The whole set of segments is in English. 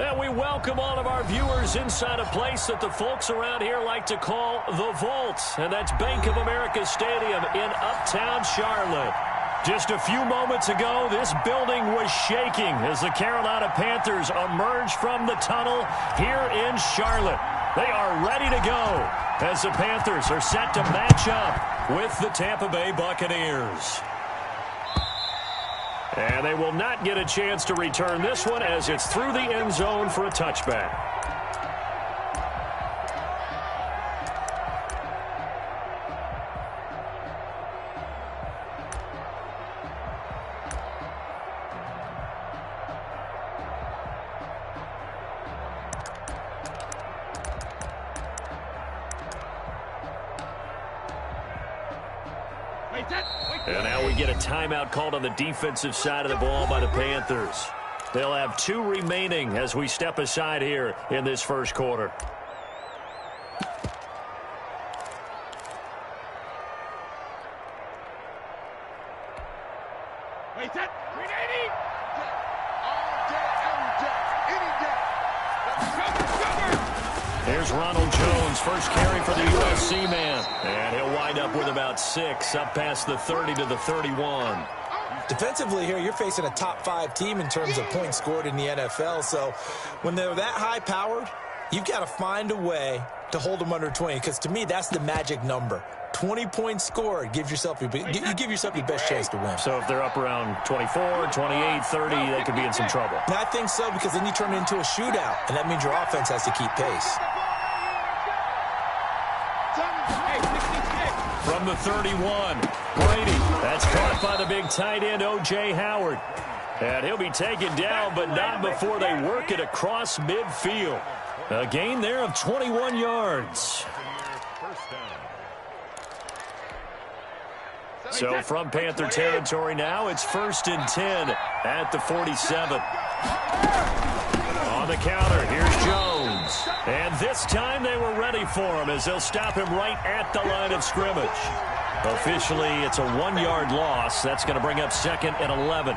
And we welcome all of our viewers inside a place that the folks around here like to call the Vault. And that's Bank of America Stadium in Uptown Charlotte. Just a few moments ago, this building was shaking as the Carolina Panthers emerged from the tunnel here in Charlotte. They are ready to go as the Panthers are set to match up with the Tampa Bay Buccaneers. And they will not get a chance to return this one as it's through the end zone for a touchback. And now we get a timeout called on the defensive side of the ball by the Panthers. They'll have 2 remaining as we step aside here in this first quarter. Here's Ronald Jones, first carry for the USC man. And he'll wind up with about 6, up past the 30 to the 31. Defensively here, you're facing a top 5 team in terms of points scored in the NFL. So when they're that high-powered, you've got to find a way to hold them under 20. Because to me, that's the magic number. 20 points scored, you give yourself your best chance to win. So if they're up around 24, 28, 30, they could be in some trouble. And I think so, because then you turn it into a shootout, and that means your offense has to keep pace. From the 31, Brady. That's caught by the big tight end, O.J. Howard. And he'll be taken down, but not before they work it across midfield. A gain there of 21 yards. So from Panther territory now, it's 1st and 10 at the 47. On the counter, here's Jones. And this time they were ready for him as they'll stop him right at the line of scrimmage. Officially, it's a 1-yard loss. That's going to bring up 2nd and 11.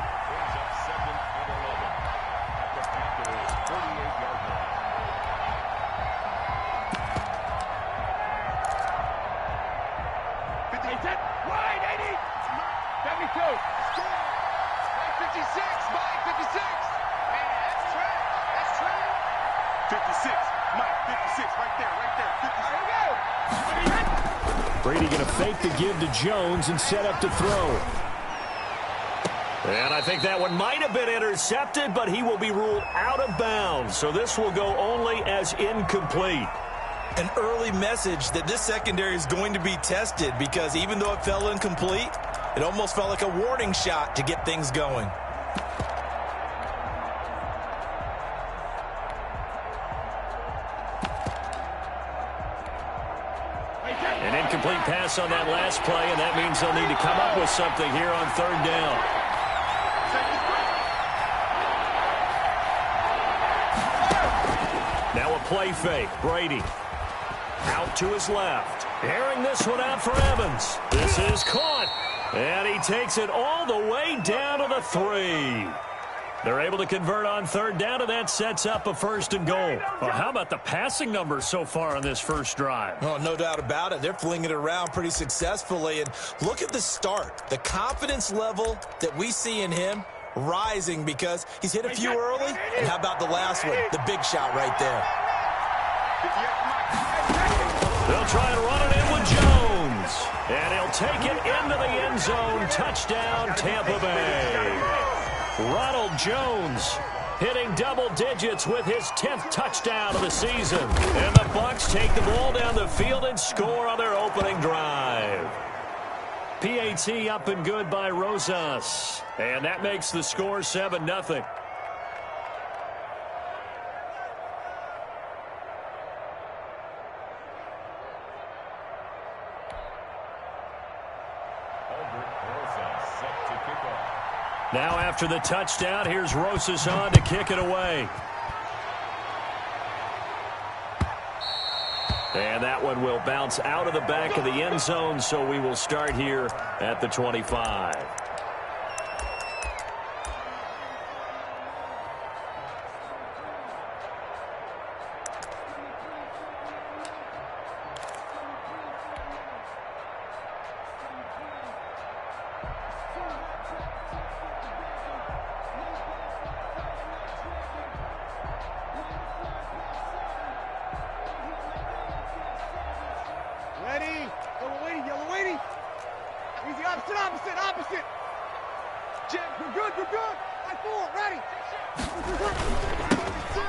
Brady going to fake the give to Jones and set up to throw. And I think that one might have been intercepted, but he will be ruled out of bounds. So this will go only as incomplete. An early message that this secondary is going to be tested, because even though it fell incomplete, it almost felt like a warning shot to get things going. An incomplete pass on that last play, and that means they'll need to come up with something here on 3rd down. Now a play fake. Brady out to his left. Airing this one out for Evans. This is caught. And he takes it all the way down to the 3. They're able to convert on 3rd down, and that sets up a 1st and goal. Well, how about the passing numbers so far on this first drive? Oh, no doubt about it. They're flinging it around pretty successfully. And look at the start. The confidence level that we see in him rising because he's hit a few early. And how about the last one? The big shot right there. They'll try and run it in with Jones. And he'll take it into the end zone. Touchdown, Tampa Bay. Ronald Jones hitting double digits with his 10th touchdown of the season. And the Bucs take the ball down the field and score on their opening drive. PAT up and good by Rosas. And that makes the score 7-0. Now after the touchdown, here's Rosas on to kick it away. And that one will bounce out of the back of the end zone, so we will start here at the 25.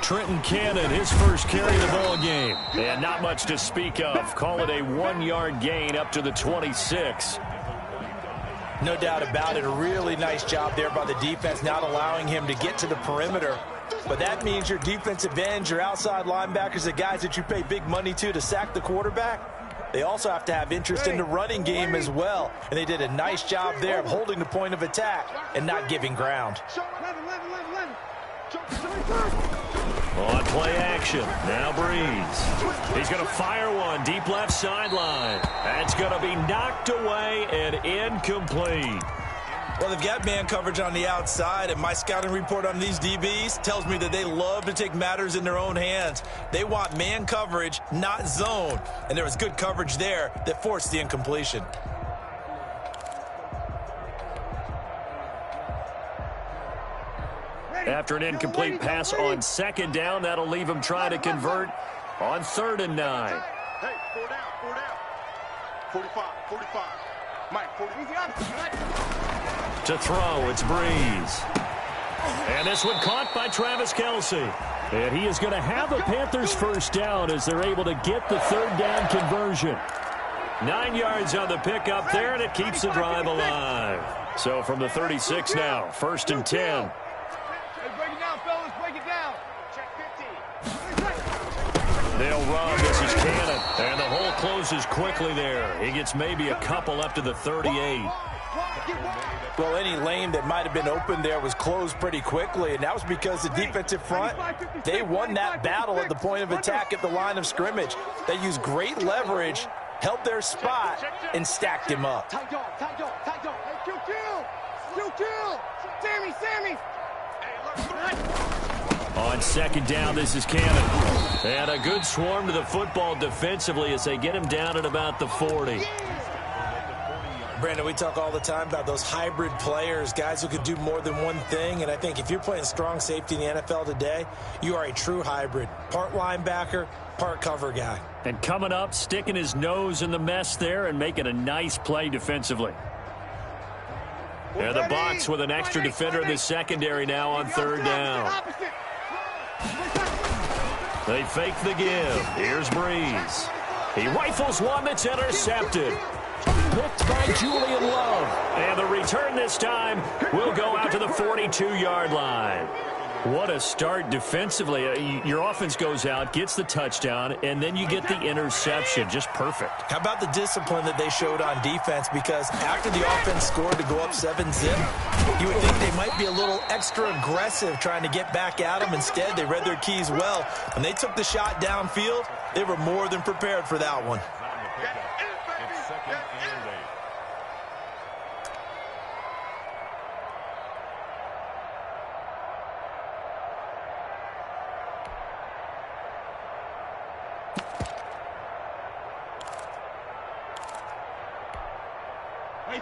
Trenton Cannon, his first carry of the ball game. And not much to speak of. Call it a 1-yard gain up to the 26. No doubt about it. A really nice job there by the defense, not allowing him to get to the perimeter. But that means your defensive ends, your outside linebackers, the guys that you pay big money to sack the quarterback, they also have to have interest in the running game as well. And they did a nice job there of holding the point of attack and not giving ground. On play action, now Breeze. He's going to fire one deep left sideline. That's going to be knocked away and incomplete. Well, they've got man coverage on the outside, and my scouting report on these DBs tells me that they love to take matters in their own hands. They want man coverage, not zone. And there was good coverage there that forced the incompletion. After an incomplete pass on second down, that'll leave him trying to convert on 3rd and 9. Hey, 4 down, 4 down. 45. Mike, 40. To throw, it's Breeze. And this one caught by Travis Kelce. And he is going to have the Panthers first down as they're able to get the 3rd down conversion. 9 yards on the pickup there, and it keeps the drive alive. So from the 36 now, 1st and 10. They'll run. This is Cannon. And the hole closes quickly there. He gets maybe a couple up to the 38. Well, any lane that might have been open there was closed pretty quickly, and that was because the defensive front, they won that battle at the point of attack at the line of scrimmage. They used great leverage, held their spot, and stacked him up. On 2nd down, this is Cannon. And a good swarm to the football defensively as they get him down at about the 40. Brandon, we talk all the time about those hybrid players, guys who could do more than one thing. And I think if you're playing strong safety in the NFL today, you are a true hybrid. Part linebacker, part cover guy. And coming up, sticking his nose in the mess there and making a nice play defensively. And the Bucs with an extra defender in the secondary now on 3rd down. They fake the give. Here's Breeze. He rifles one that's intercepted. Picked by Julian Love. And the return this time will go out to the 42-yard line. What a start defensively. Your offense goes out, gets the touchdown, and then you get the interception. Just perfect. How about the discipline that they showed on defense? Because after the offense scored to go up 7-zip, you would think they might be a little extra aggressive trying to get back at them. Instead, they read their keys well. When they took the shot downfield, they were more than prepared for that one.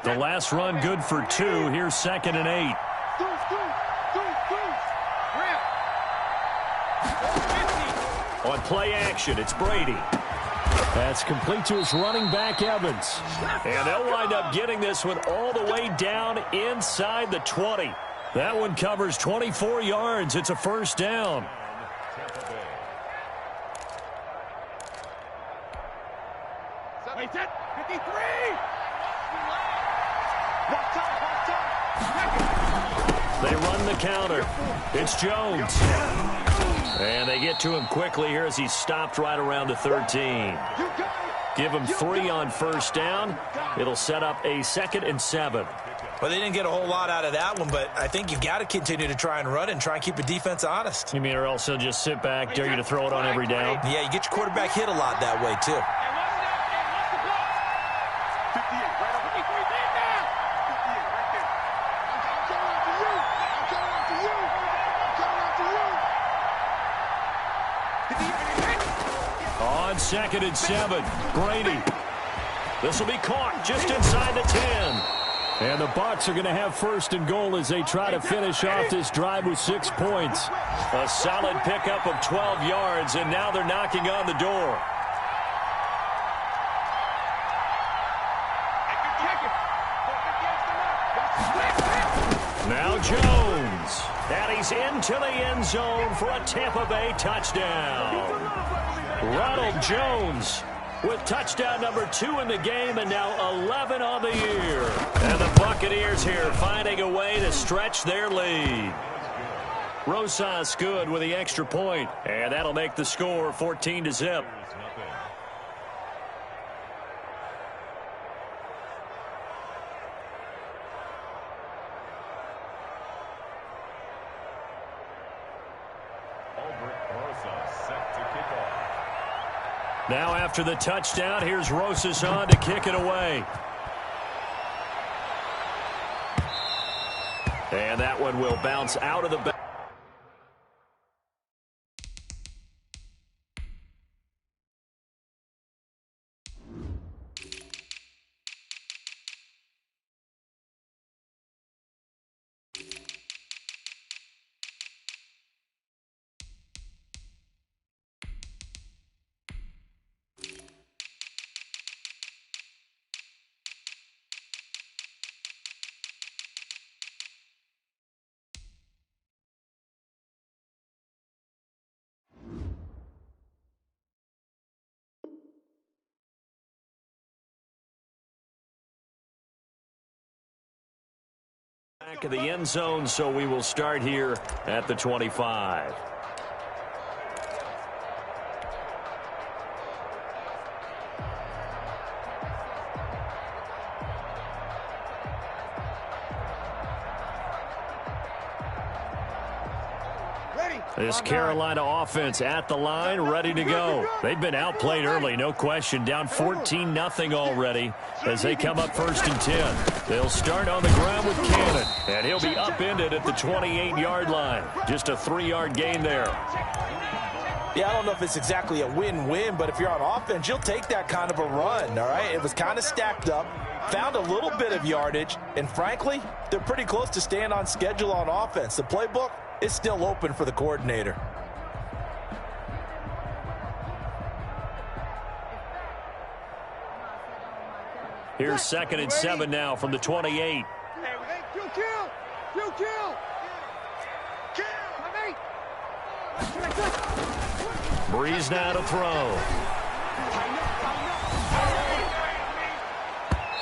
The last run good for 2. Here's 2nd and 8. On play action, it's Brady. That's complete to his running back, Evans. And they'll wind up getting this one all the way down inside the 20. That one covers 24 yards. It's a first down. Wait, 53! They run the counter. It's Jones. And they get to him quickly here as he's stopped right around the 13. Give him 3 on first down. It'll set up a 2nd and 7. Well, they didn't get a whole lot out of that one, but I think you've got to continue to try and run and try and keep the defense honest. You mean or else he'll just sit back, dare you to throw it on every down? Yeah, you get your quarterback hit a lot that way, too. On 2nd and 7, Brady. This will be caught just inside the 10. And the Bucs are going to have 1st and goal as they try to finish off this drive with 6 points. A solid pickup of 12 yards, and now they're knocking on the door. Now Jones. And he's into the end zone for a Tampa Bay touchdown. Ronald Jones with touchdown number 2 in the game and now 11 on the year. And the Buccaneers here finding a way to stretch their lead. Rosas good with the extra point, and that'll make the score 14-0. Now after the touchdown, here's Rosas on to kick it away. And that one will bounce out of the back. Back of the end zone, so we will start here at the 25. This Carolina offense at the line, ready to go. They've been outplayed early, no question. Down 14-0 already as they come up 1st and 10. They'll start on the ground with Cannon, and he'll be upended at the 28-yard line. Just a 3-yard gain there. Yeah, I don't know if it's exactly a win-win, but if you're on offense, you'll take that kind of a run, all right? It was kind of stacked up, found a little bit of yardage, and frankly, they're pretty close to staying on schedule on offense. The playbook is still open for the coordinator. Here's 2nd and 7 now from the 28. Breeze now to throw.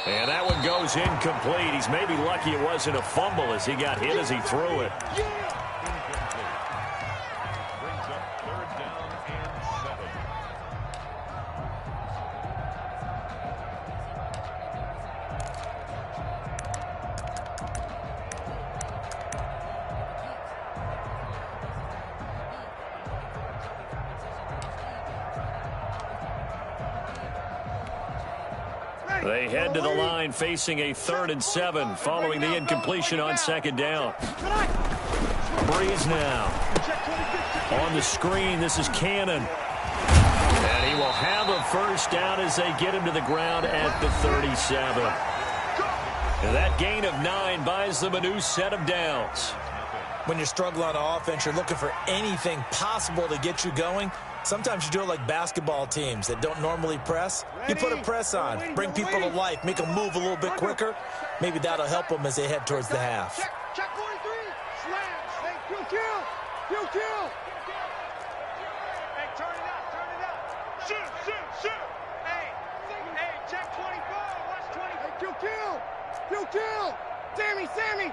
And that one goes incomplete. He's maybe lucky it wasn't a fumble as he got hit as he threw it. They head to the line facing a 3rd and 7 following the incompletion on 2nd down. Breeze now. On the screen, this is Cannon. And he will have a 1st down as they get him to the ground at the 37. And that gain of 9 buys them a new set of downs. When you're struggling on offense, you're looking for anything possible to get you going. Sometimes you do it like basketball teams that don't normally press. You put a press on, bring people to life, make them move a little bit quicker. Maybe that'll help them as they head towards the half. Check 43. Slams. Hey, kill. Hey, turn it up. Shoot. Hey, check 24. Watch 20. Hey, kill. Sammy.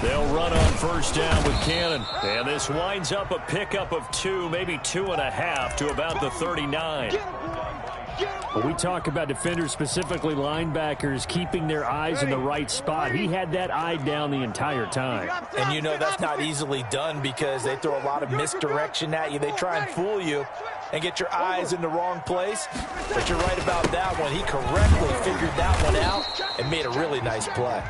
They'll run on 1st down with Cannon. And this winds up a pickup of 2, maybe 2.5 to about the 39. When we talk about defenders, specifically linebackers, keeping their eyes in the right spot, he had that eye down the entire time. And you know that's not easily done because they throw a lot of misdirection at you. They try and fool you and get your eyes in the wrong place. But you're right about that one. He correctly figured that one out and made a really nice play.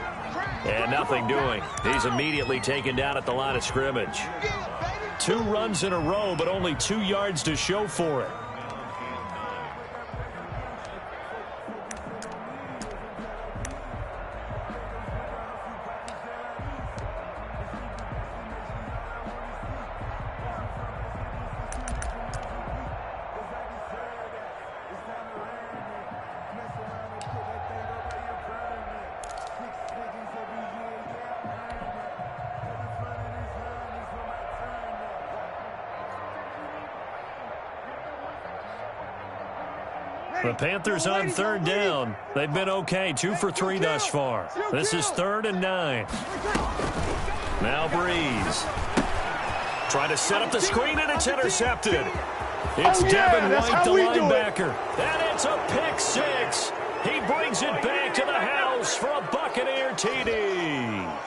And nothing doing. He's immediately taken down at the line of scrimmage. 2 runs in a row, but only 2 yards to show for it. The Panthers on third down. They've been okay, 2 for 3 thus far. This is 3rd and 9. Now Breeze. Trying to set up the screen, and it's intercepted. It's Devin White, the linebacker. And it's a pick six. He brings it back to the house for a Buccaneer TD.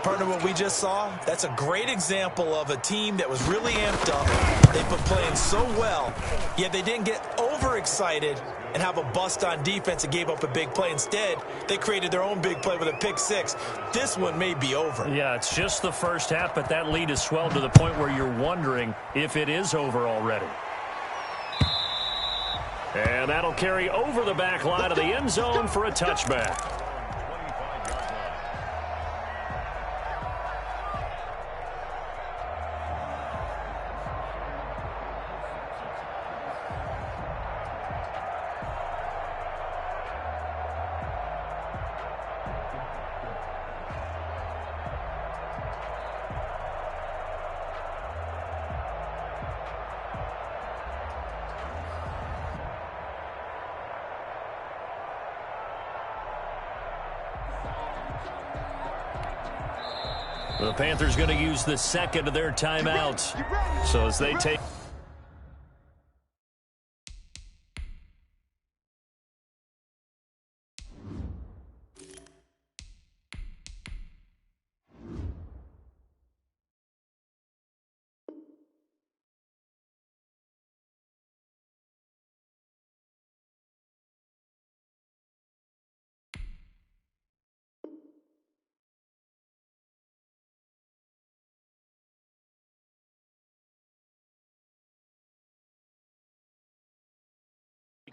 Partner, what we just saw, that's a great example of a team that was really amped up. They've been playing so well, yet they didn't get overexcited and have a bust on defense and gave up a big play. Instead, they created their own big play with a pick six. This one may be over. Yeah, it's just the first half, but that lead has swelled to the point where you're wondering if it is over already. And that'll carry over the back line of the end zone for a touchback. The Panthers going to use the second of their timeouts. So as they take...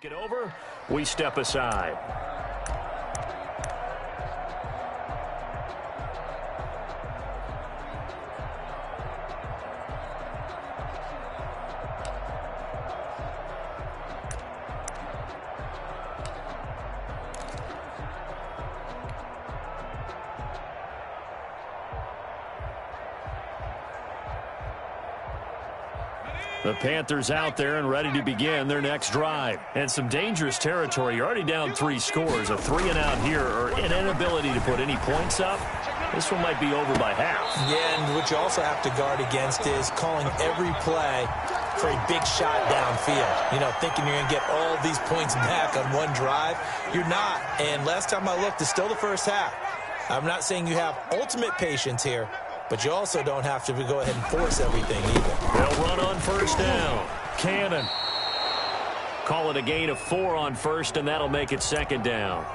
it over, we step aside. The Panthers out there and ready to begin their next drive. And some dangerous territory. You're already down 3 scores. A 3-and-out here, or an inability to put any points up. This one might be over by half. Yeah, and what you also have to guard against is calling every play for a big shot downfield. You know, thinking you're going to get all these points back on one drive. You're not. And last time I looked, it's still the first half. I'm not saying you have ultimate patience here, but you also don't have to go ahead and force everything either. They'll run on first down. Cannon. Call it a gain of 4 on first, and that'll make it 2nd down.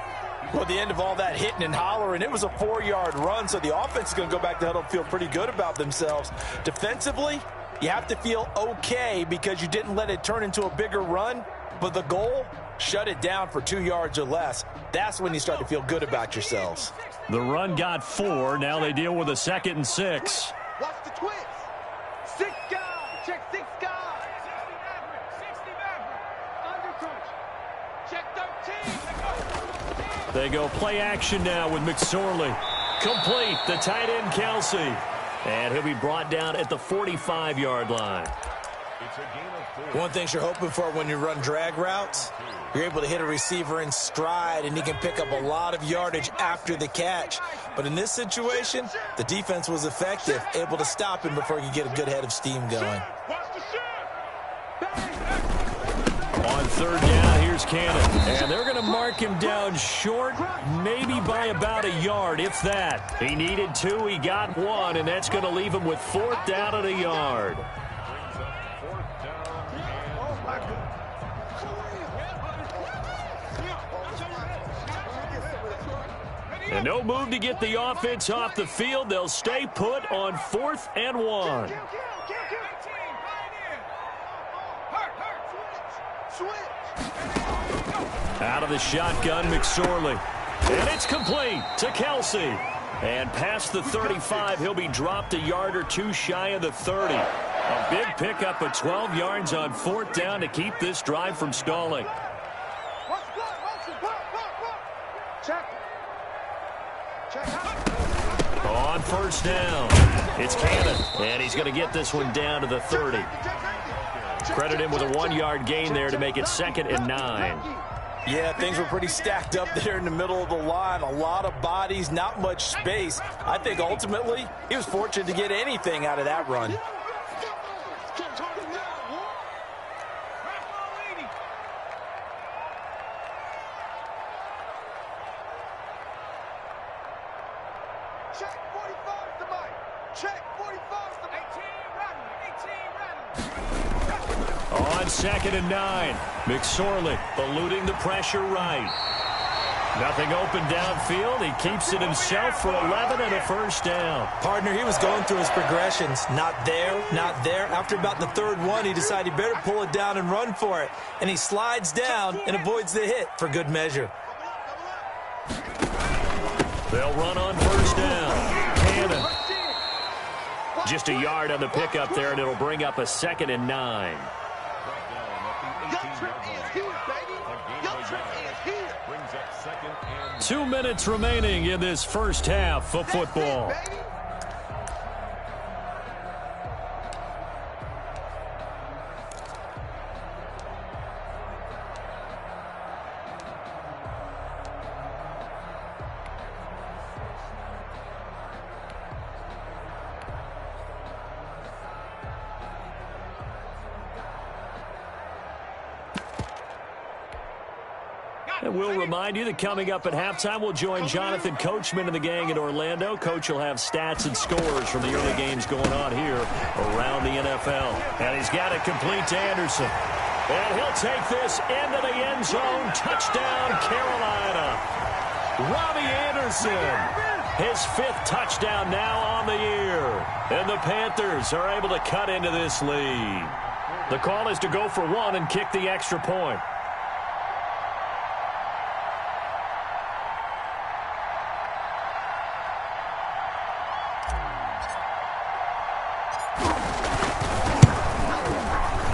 Well, at the end of all that hitting and hollering, it was a 4-yard run, so the offense is going to go back to huddle and feel pretty good about themselves. Defensively, you have to feel okay because you didn't let it turn into a bigger run, but the goal, shut it down for 2 yards or less. That's when you start to feel good about yourselves. The run got 4. Now they deal with a 2nd and 6. Watch the twist. 6 guys. Check 6 guys. 60 Maverick. Undercoach. Check 13. They go play action now with McSorley. Complete. The tight end, Kelsey. And he'll be brought down at the 45-yard line. One thing you're hoping for when you run drag routes, you're able to hit a receiver in stride, and he can pick up a lot of yardage after the catch. But in this situation, the defense was effective, able to stop him before he could get a good head of steam going. On 3rd down, here's Cannon. And they're going to mark him down short, maybe by about a yard, if that. He needed 2, he got 1, and that's going to leave him with 4th down and a yard. And no move to get the offense off the field. They'll stay put on 4th and 1. Out of the shotgun, McSorley. And it's complete to Kelsey. And past the 35, he'll be dropped a yard or 2 shy of the 30. A big pickup of 12 yards on 4th down to keep this drive from stalling. On 1st down, it's Cannon, and he's going to get this one down to the 30. Credit him with a 1-yard gain there to make it 2nd and 9. Yeah, things were pretty stacked up there in the middle of the line. A lot of bodies, not much space. I think ultimately he was fortunate to get anything out of that run. Check 45 to Mike. Check 45 to Mike. 18 rattle. On 2nd and 9. McSorley eluding the pressure right. Nothing open downfield. He keeps it himself for 11 and a first down. Partner, he was going through his progressions. Not there, not there. After about the 3rd one, he decided he better pull it down and run for it. And he slides down and avoids the hit for good measure. They'll run on first down. Cannon. Just a yard on the pickup there, and it'll bring up a 2nd and 9. Your trip is here, baby. Your trip is here. 2 minutes remaining in this first half of football. That's it, baby. And we'll remind you that coming up at halftime, we'll join Jonathan Coachman and the gang in Orlando. Coach will have stats and scores from the early games going on here around the NFL. And he's got it complete to Anderson. And he'll take this into the end zone. Touchdown, Carolina. Robbie Anderson, his 5th touchdown now on the year. And the Panthers are able to cut into this lead. The call is to go for 1 and kick the extra point.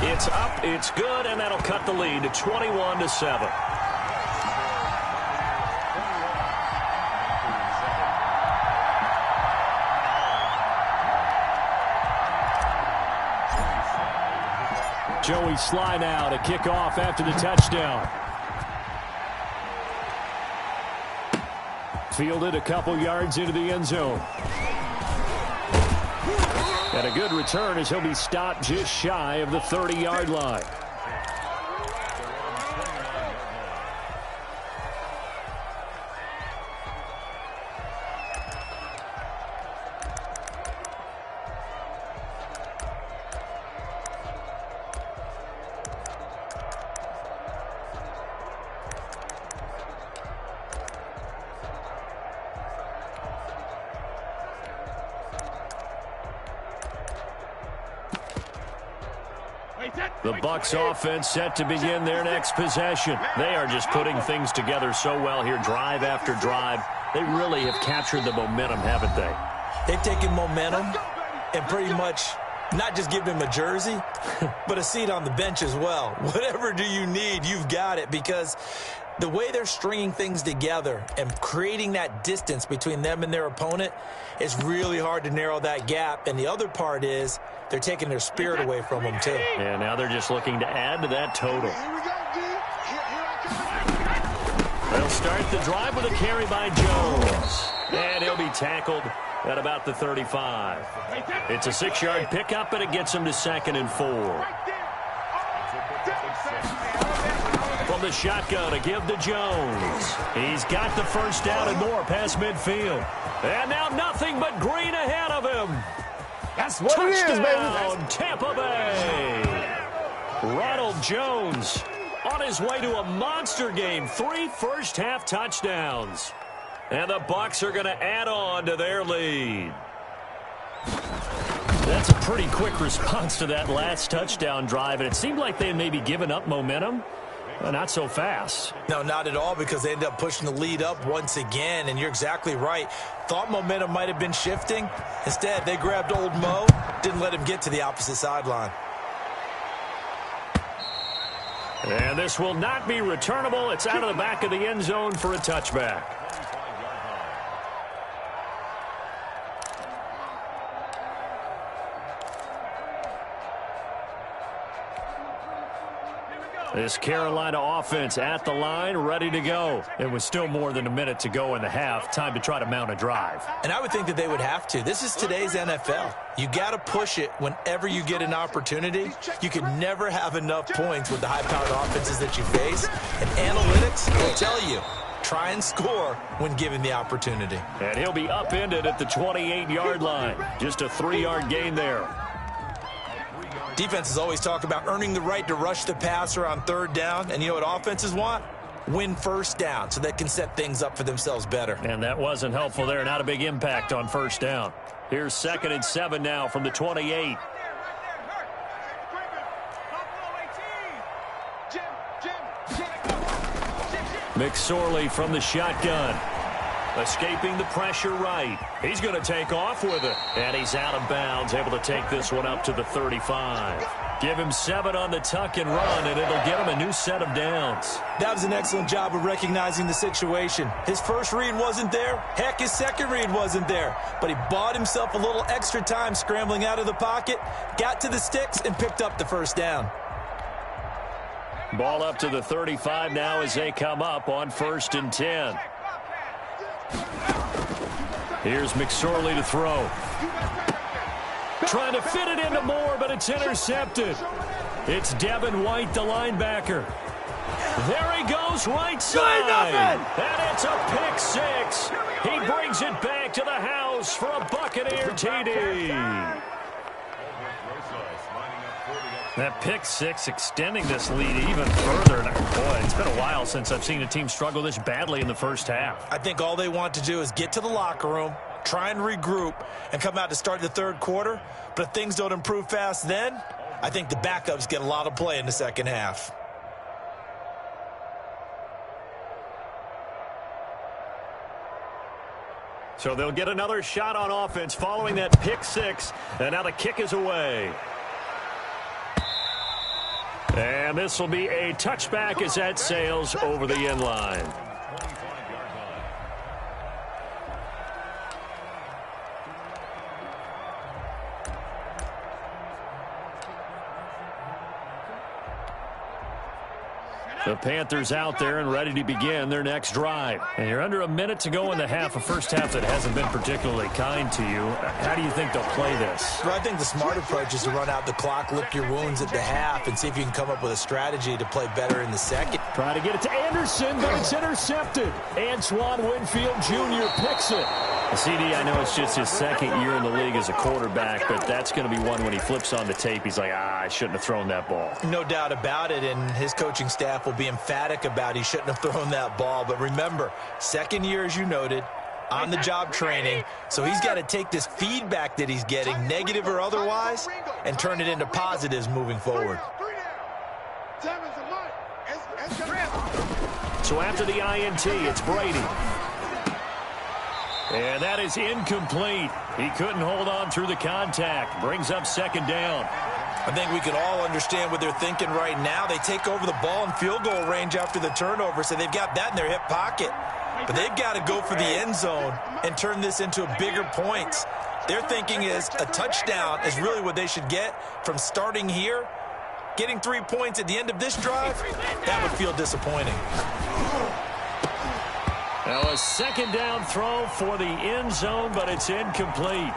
It's up, it's good, and that'll cut the lead to 21-7. Joey Sly now to kick off after the touchdown. Fielded a couple yards into the end zone. And a good return as he'll be stopped just shy of the 30-yard line. The Bucs offense set to begin their next possession. They are just putting things together so well here, drive after drive. They really have captured the momentum, haven't they? They've taken momentum and pretty much not just given him a jersey, but a seat on the bench as well. Whatever do you need, you've got it, because the way they're stringing things together and creating that distance between them and their opponent, it's really hard to narrow that gap. And the other part is they're taking their spirit away from them, too. And now they're just looking to add to that total. They'll start the drive with a carry by Jones. And he'll be tackled at about the 35. It's a 6-yard pickup, and it gets him to 2nd and 4. From the shotgun to give to Jones. He's got the first down and more past midfield. And now nothing but green ahead of him. That's what Touchdown, it is, baby. Tampa Bay. Ronald Jones on his way to a monster game. 3 first-half touchdowns. And the Bucs are going to add on to their lead. That's a pretty quick response to that last touchdown drive, and it seemed like they had maybe given up momentum. Well, not so fast. No, not at all, because they ended up pushing the lead up once again, and you're exactly right. Thought momentum might have been shifting. Instead, they grabbed old Mo, didn't let him get to the opposite sideline. And this will not be returnable. It's out of the back of the end zone for a touchback. This Carolina offense at the line, ready to go. It was still more than a minute to go in the half. Time to try to mount a drive. And I would think that they would have to. This is today's NFL. You got to push it whenever you get an opportunity. You can never have enough points with the high-powered offenses that you face. And analytics will tell you, try and score when given the opportunity. And he'll be upended at the 28-yard line. Just a 3-yard gain there. Defenses always talk about earning the right to rush the passer on third down. And you know what offenses want? Win first down so they can set things up for themselves better. And that wasn't helpful there. Not a big impact on first down. Here's 2nd and 7 now from the 28. McSorley from the shotgun. Escaping the pressure right. He's going to take off with it. And he's out of bounds, able to take this one up to the 35. Give him 7 on the tuck and run, and it'll get him a new set of downs. That was an excellent job of recognizing the situation. His first read wasn't there. Heck, his second read wasn't there. But he bought himself a little extra time scrambling out of the pocket, got to the sticks, and picked up the first down. Ball up to the 35 now as they come up on 1st and 10. Here's McSorley to throw. Trying to fit it into Moore, but it's intercepted. It's Devin White, the linebacker. There he goes, right side. And it's a pick 6. He brings it back to the house for a Buccaneer TD. That pick 6 extending this lead even further. Boy, it's been a while since I've seen a team struggle this badly in the first half. I think all they want to do is get to the locker room, try and regroup, and come out to start the third quarter. But if things don't improve fast then, I think the backups get a lot of play in the second half. So they'll get another shot on offense following that pick 6. And now the kick is away. And this will be a touchback as that sails over the end line. The Panthers out there and ready to begin their next drive. And you're under a minute to go in the half, a first half that hasn't been particularly kind to you. How do you think they'll play this? Well, I think the smart approach is to run out the clock, lick your wounds at the half, and see if you can come up with a strategy to play better in the second. Try to get it to Anderson, but it's intercepted. Antoine Winfield Jr. picks it. CD, I know it's just his second year in the league as a quarterback, but that's going to be one when he flips on the tape. He's like, I shouldn't have thrown that ball. No doubt about it, and his coaching staff will be emphatic about he shouldn't have thrown that ball. But remember, second year, as you noted, on-the-job training, so he's got to take this feedback that he's getting, negative or otherwise, and turn it into positives moving forward. So after the INT, it's Brady. And that is incomplete. He couldn't hold on through the contact. Brings up 2nd down. I think we can all understand what they're thinking right now. They take over the ball in field goal range after the turnover, so they've got that in their hip pocket. But they've got to go for the end zone and turn this into bigger points. Their thinking is a touchdown is really what they should get from starting here. Getting 3 points at the end of this drive, that would feel disappointing. Now a 2nd down throw for the end zone, but it's incomplete.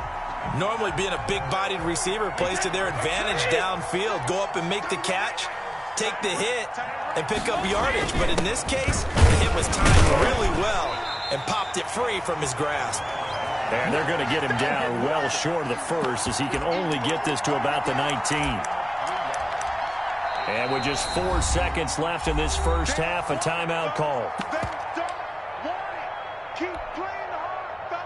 Normally being a big-bodied receiver plays to their advantage downfield. Go up and make the catch, take the hit, and pick up yardage. But in this case, the hit was timed really well and popped it free from his grasp. And they're going to get him down well short of the first as he can only get this to about the 19. And with just 4 seconds left in this first half, a timeout call.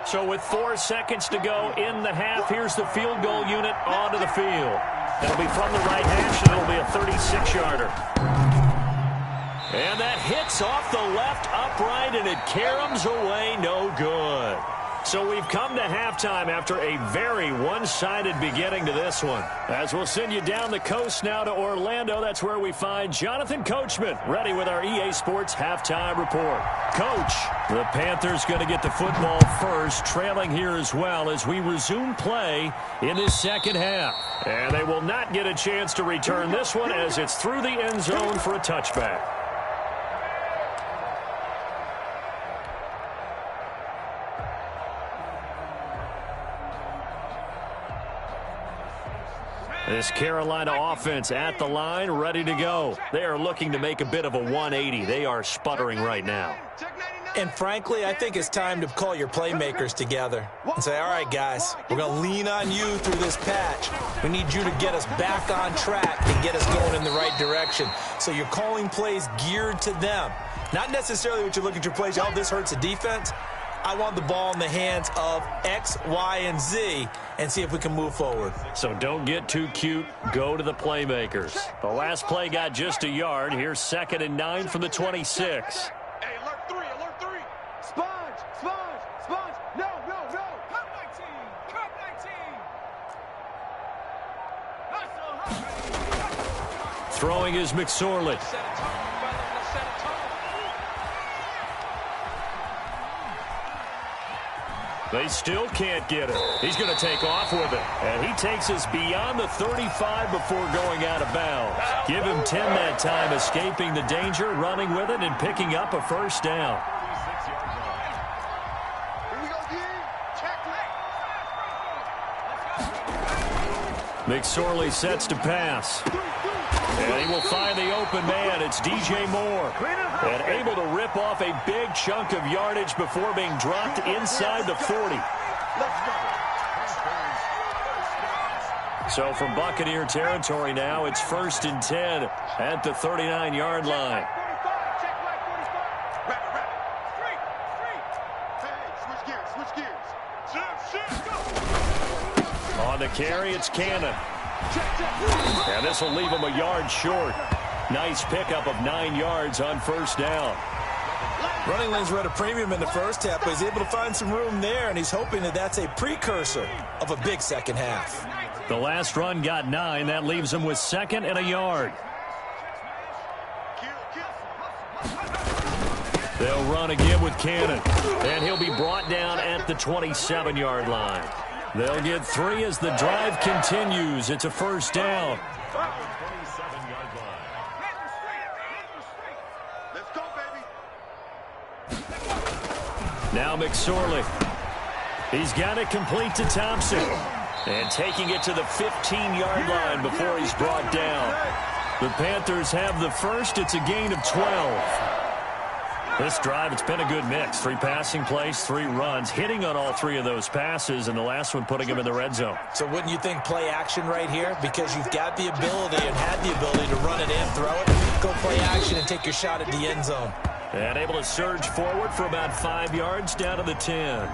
So with 4 seconds to go in the half, here's the field goal unit onto the field. It'll be from the right hash, and it'll be a 36-yarder. And that hits off the left upright, and it caroms away no good. So we've come to halftime after a very one-sided beginning to this one. As we'll send you down the coast now to Orlando, that's where we find Jonathan Coachman ready with our EA Sports halftime report. Coach, the Panthers going to get the football first, trailing here as well as we resume play in this second half. And they will not get a chance to return this one as it's through the end zone for a touchback. This Carolina offense at the line, ready to go. They are looking to make a bit of a 180. They are sputtering right now. And frankly, I think it's time to call your playmakers together and say, all right, guys, we're going to lean on you through this patch. We need you to get us back on track and get us going in the right direction. So you're calling plays geared to them. Not necessarily what you look at your plays, oh, this hurts the defense. I want the ball in the hands of X, Y, and Z and see if we can move forward. So don't get too cute. Go to the playmakers. The last play got just a yard. Here's 2nd and 9 from the 26. Hey, alert 3, alert 3. Sponge, sponge, sponge. No, no, no. Cut 19, cut 19. Throwing is McSorley. They still can't get it. He's going to take off with it. And he takes us beyond the 35 before going out of bounds. Give him 10 that time, escaping the danger, running with it, and picking up a first down. Here we go, D. Check McSorley sets to pass. And he will find the open man. It's DJ Moore. And able to rip off a big chunk of yardage before being dropped inside the 40. So from Buccaneer territory now, it's 1st and 10 at the 39-yard line. On the carry, it's Cannon. And this will leave him a yard short. Nice pickup of 9 yards on first down. Running lanes were at a premium in the first half, but he's able to find some room there, and he's hoping that that's a precursor of a big second half. The last run got 9. That leaves him with 2nd and a yard. They'll run again with Cannon, and he'll be brought down at the 27-yard line. They'll get 3 as the drive continues. It's a first down. Let's go, baby. Now McSorley. He's got it complete to Thompson. And taking it to the 15-yard line before he's brought down. The Panthers have the first. It's a gain of 12. This drive, it's been a good mix. 3 passing plays, 3 runs, hitting on all 3 of those passes, and the last one putting him in the red zone. So wouldn't you think play action right here? Because you've got the ability and had the ability to run it in, throw it, go play action, and take your shot at the end zone. And able to surge forward for about 5 yards down to the 10.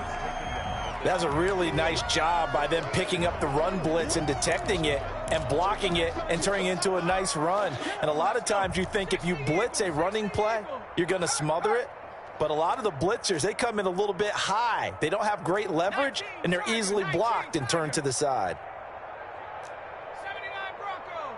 That was a really nice job by them picking up the run blitz and detecting it and blocking it and turning it into a nice run. And a lot of times you think if you blitz a running play, you're going to smother it. But a lot of the blitzers, they come in a little bit high. They don't have great leverage, and they're easily blocked and turned to the side. 79 Bronco.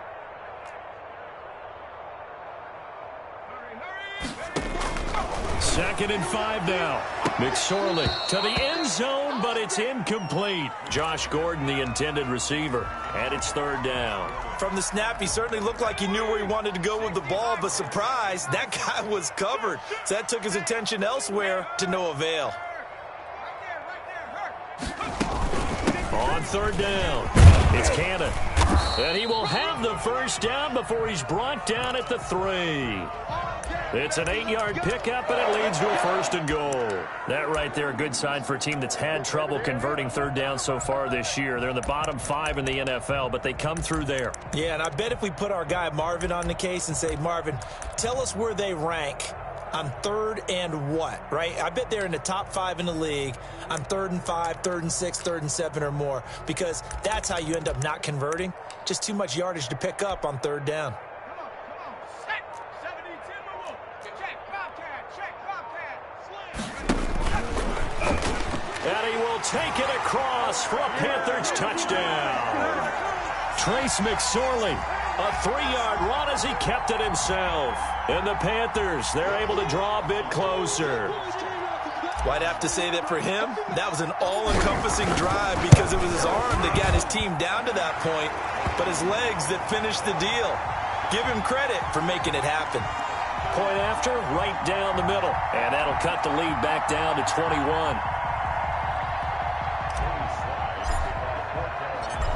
Second and 5 now. McSorley to the end zone, but it's incomplete. Josh Gordon, the intended receiver, and it's 3rd down. From the snap, he certainly looked like he knew where he wanted to go with the ball, but surprise, that guy was covered. So that took his attention elsewhere to no avail. On 3rd down, it's Cannon. And he will have the first down before he's brought down at the 3. It's an 8-yard pickup, and it leads to a 1st and goal. That right there, a good sign for a team that's had trouble converting 3rd down so far this year. They're in the bottom 5 in the NFL, but they come through there. Yeah, and I bet if we put our guy Marvin on the case and say, Marvin, tell us where they rank on 3rd and what, right? I bet they're in the top 5 in the league on 3rd and 5, 3rd and 6, 3rd and 7 or more, because that's how you end up not converting. Just too much yardage to pick up on 3rd down. will take it across for a Panthers touchdown. Trace McSorley, a 3-yard run as he kept it himself. And the Panthers, they're able to draw a bit closer. Well, I'd have to say that for him, that was an all-encompassing drive because it was his arm that got his team down to that point, but his legs that finished the deal. Give him credit for making it happen. Point after, right down the middle. And that'll cut the lead back down to 21.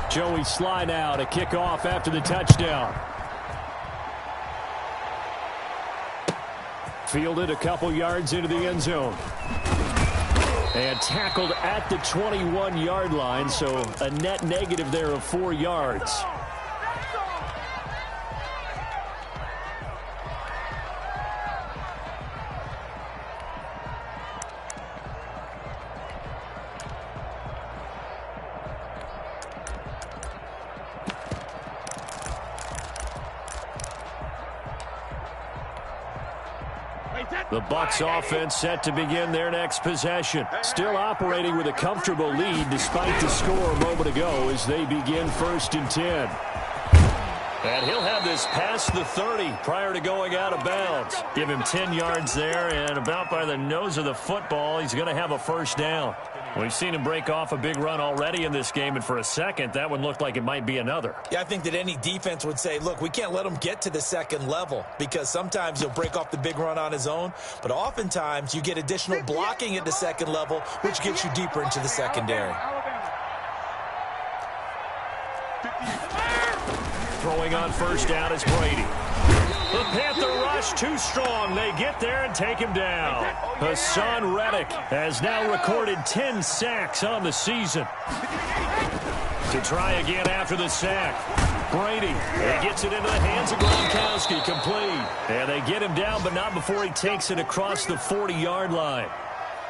Joey slide out, a kickoff after the touchdown. Fielded a couple yards into the end zone. And tackled at the 21-yard line, so a net negative there of 4 yards. The Bucs offense set to begin their next possession. Still operating with a comfortable lead despite the score a moment ago as they begin 1st and 10. And he'll have this past the 30 prior to going out of bounds. Give him 10 yards there, and about by the nose of the football, he's going to have a first down. We've seen him break off a big run already in this game, and for a second, that one looked like it might be another. Yeah, I think that any defense would say, look, we can't let him get to the second level because sometimes he'll break off the big run on his own, but oftentimes you get additional blocking at the second level, which gets you deeper into the secondary. Throwing on first down is Brady. The Panther rush too strong. They get there and take him down. Hassan Reddick has now recorded 10 sacks on the season. To try again after the sack. Brady, he gets it into the hands of Gronkowski, complete. And they get him down, but not before he takes it across the 40-yard line.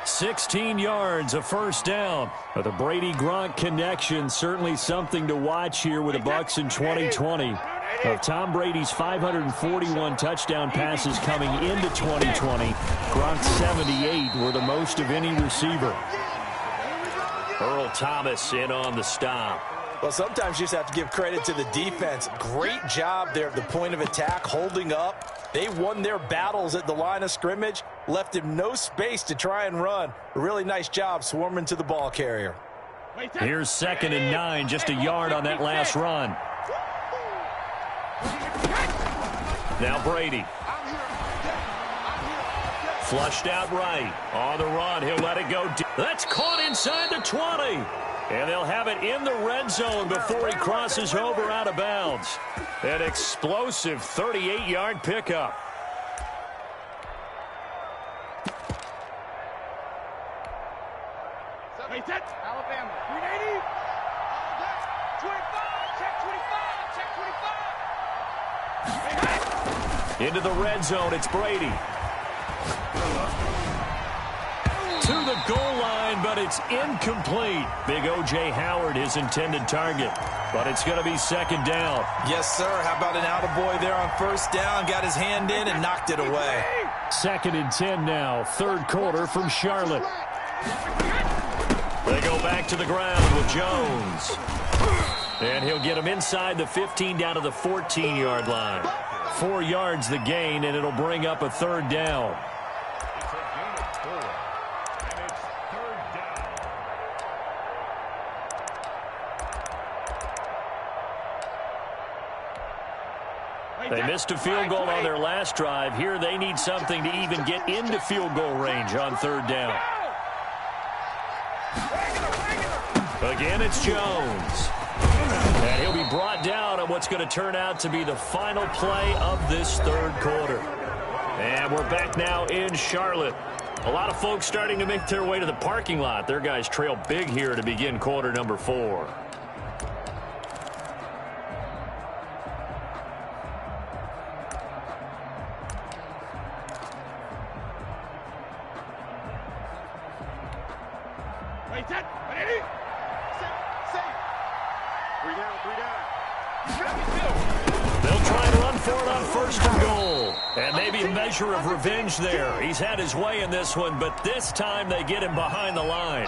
16 yards, a first down. But the Brady-Gronk connection, certainly something to watch here with the Bucs in 2020. Of Tom Brady's 541 touchdown passes coming into 2020, Gronk's 78 were the most of any receiver. Earl Thomas in on the stop. Well, sometimes you just have to give credit to the defense. Great job there at the point of attack, holding up. They won their battles at the line of scrimmage, left him no space to try and run. A really nice job swarming to the ball carrier. Here's 2nd and 9, just a yard on that last run. Now Brady. Flushed out right. On the run, he'll let it go. That's caught inside the 20. And they'll have it in the red zone before he crosses over out of bounds. An explosive 38-yard pickup. Alabama, 380. 25, check 25, check 25. Into the red zone, it's Brady. To the goal line, but it's incomplete. Big O.J. Howard, his intended target. But it's going to be 2nd down. Yes, sir. How about an attaboy there on first down? Got his hand in and knocked it away. 2nd and 10 now. 3rd quarter from Charlotte. They go back to the ground with Jones. And he'll get him inside the 15 down to the 14-yard line. 4 yards the gain, and it'll bring up a 3rd down. They missed a field goal on their last drive. Here they need something to even get into field goal range on 3rd down. Again, it's Jones. And he'll be brought down on what's going to turn out to be the final play of this 3rd quarter. And we're back now in Charlotte. A lot of folks starting to make their way to the parking lot. Their guys trail big here to begin quarter number 4. They'll try and run for it on 1st and goal. And maybe a measure of revenge there. He's had his way in this one, but this time they get him behind the line.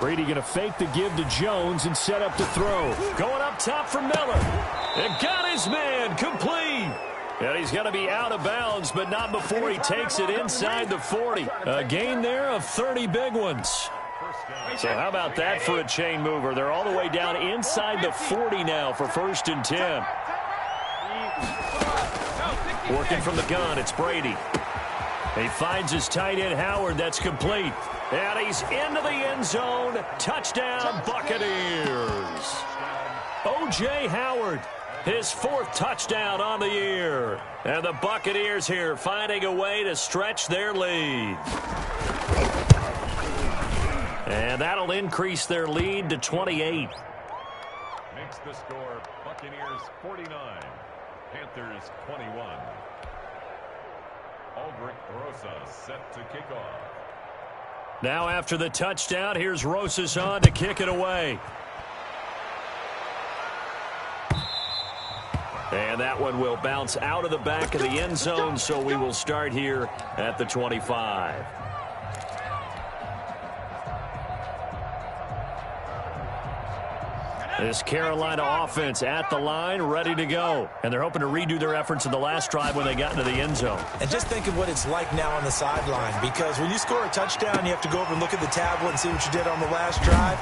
Brady going to fake the give to Jones and set up to throw. Going up top for Miller. And got his man complete. And he's going to be out of bounds, but not before he takes it inside the 40. A gain there of 30 big ones. So how about that for a chain mover? They're all the way down inside the 40 now for 1st and 10. Working from the gun, it's Brady. He finds his tight end, Howard. That's complete. And he's into the end zone. Touchdown, Buccaneers. O.J. Howard, his 4th touchdown on the year. And the Buccaneers here finding a way to stretch their lead. And that'll increase their lead to 28. Makes the score Buccaneers 49, Panthers 21. Aldrich Rosas set to kick off. Now after the touchdown, here's Rosas on to kick it away. And that one will bounce out of the back of the end zone, so we will start here at the 25. This Carolina offense at the line, ready to go. And they're hoping to redo their efforts in the last drive when they got into the end zone. And just think of what it's like now on the sideline, because when you score a touchdown, you have to go over and look at the tablet and see what you did on the last drive.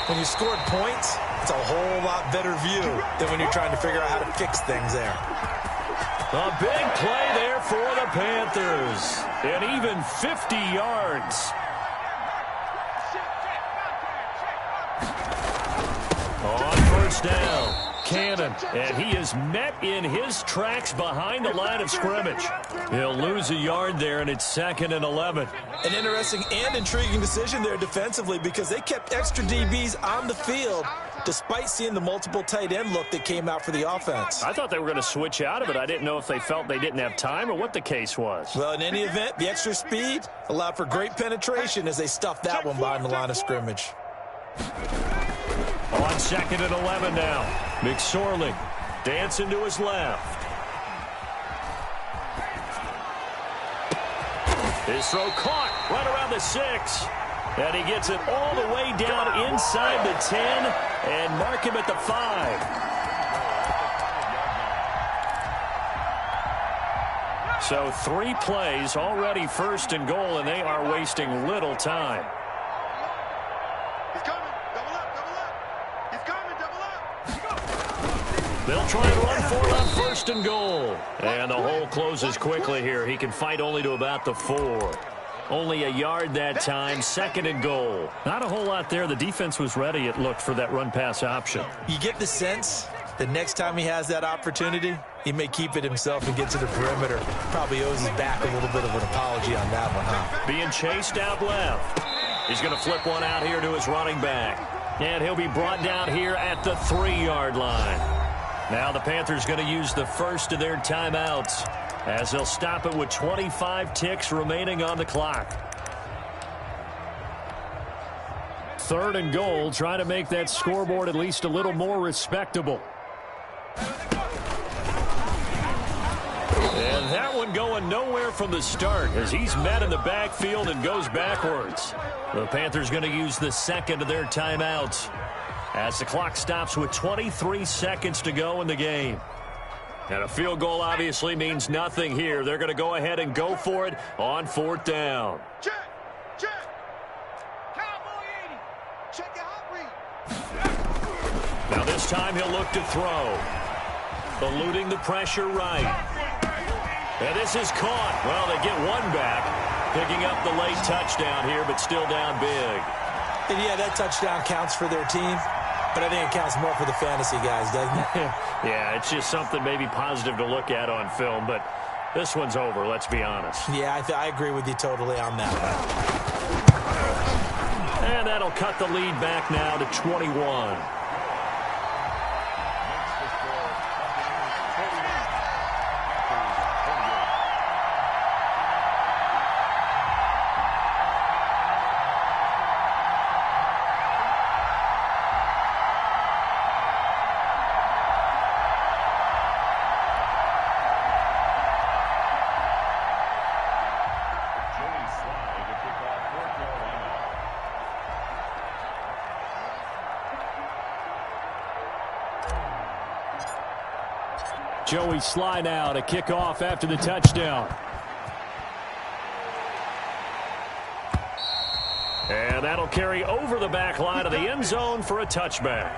When you scored points, it's a whole lot better view than when you're trying to figure out how to fix things there. A big play there for the Panthers. And even 50 yards. On first down, Cannon, and he is met in his tracks behind the line of scrimmage. He'll lose a yard there, and it's 2nd and 11. An interesting and intriguing decision there defensively, because they kept extra DBs on the field despite seeing the multiple tight end look that came out for the offense. I thought they were going to switch out of it. I didn't know if they felt they didn't have time or what the case was. Well, in any event, the extra speed allowed for great penetration as they stuffed that one behind the line of scrimmage. On 2nd and 11 now. McSorley dancing to his left. His throw caught right around the 6. And he gets it all the way down inside the 10 and mark him at the 5. So 3 plays already 1st and goal, and they are wasting little time. They'll try and run for it on 1st and goal. And the hole closes quickly here. He can fight only to about the 4. Only a yard that time, 2nd and goal. Not a whole lot there. The defense was ready, it looked, for that run-pass option. You get the sense that next time he has that opportunity, he may keep it himself and get to the perimeter. Probably owes his back a little bit of an apology on that one, huh? Being chased out left. He's going to flip one out here to his running back. And he'll be brought down here at the 3-yard line. Now the Panthers going to use the first of their timeouts as they'll stop it with 25 ticks remaining on the clock. 3rd and goal, trying to make that scoreboard at least a little more respectable. And that one going nowhere from the start as he's met in the backfield and goes backwards. The Panthers going to use the 2nd of their timeouts as the clock stops with 23 seconds to go in the game. And a field goal obviously means nothing here. They're going to go ahead and go for it on 4th down. Check. Cowboy 80. Check your hot read. Now this time he'll look to throw. Eluding the pressure right. And this is caught. Well, they get one back. Picking up the late touchdown here, but still down big. And yeah, that touchdown counts for their team. But I think it counts more for the fantasy guys, doesn't it? Yeah, it's just something maybe positive to look at on film, but this one's over, let's be honest. Yeah, I agree with you totally on that one. And that'll cut the lead back now to 21. Joey Sly now to kick off after the touchdown. And that'll carry over the back line of the end zone for a touchback.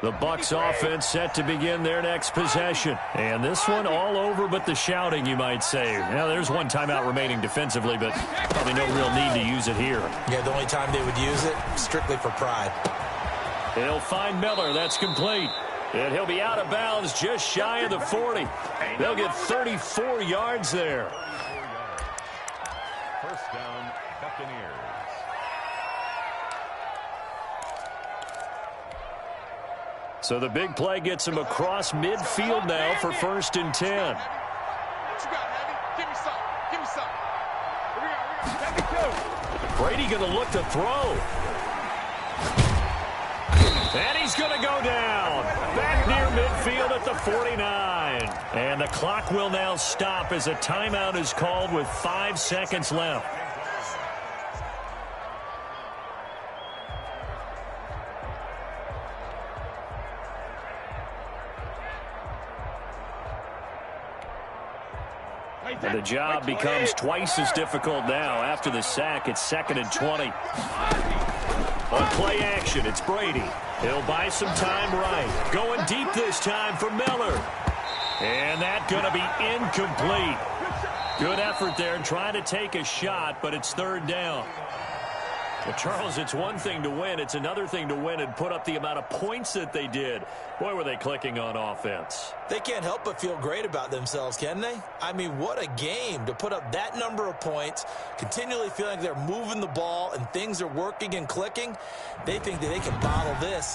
The Bucs offense set to begin their next possession. And this one all over but the shouting, you might say. Now, there's one timeout remaining defensively, but probably no real need to use it here. Yeah, the only time they would use it, strictly for pride. He'll find Miller. That's complete. And he'll be out of bounds just shy of the 40. They'll get 34 yards there. First down, Buccaneers. So the big play gets him across midfield now for 1st and 10. What you got, Heavy? Give me some. Give me some. Brady going to look to throw. And he's going to go down. Back near midfield at the 49. And the clock will now stop as a timeout is called with 5 seconds left. And the job becomes twice as difficult now. After the sack, it's 2nd and 20. On play action, it's Brady. He'll buy some time right. Going deep this time for Miller. And that's going to be incomplete. Good effort there trying to take a shot, but it's 3rd down. Well, Charles, it's one thing to win. It's another thing to win and put up the amount of points that they did. Boy, were they clicking on offense. They can't help but feel great about themselves, can they? I mean, what a game to put up that number of points, continually feeling like they're moving the ball and things are working and clicking. They think that they can bottle this.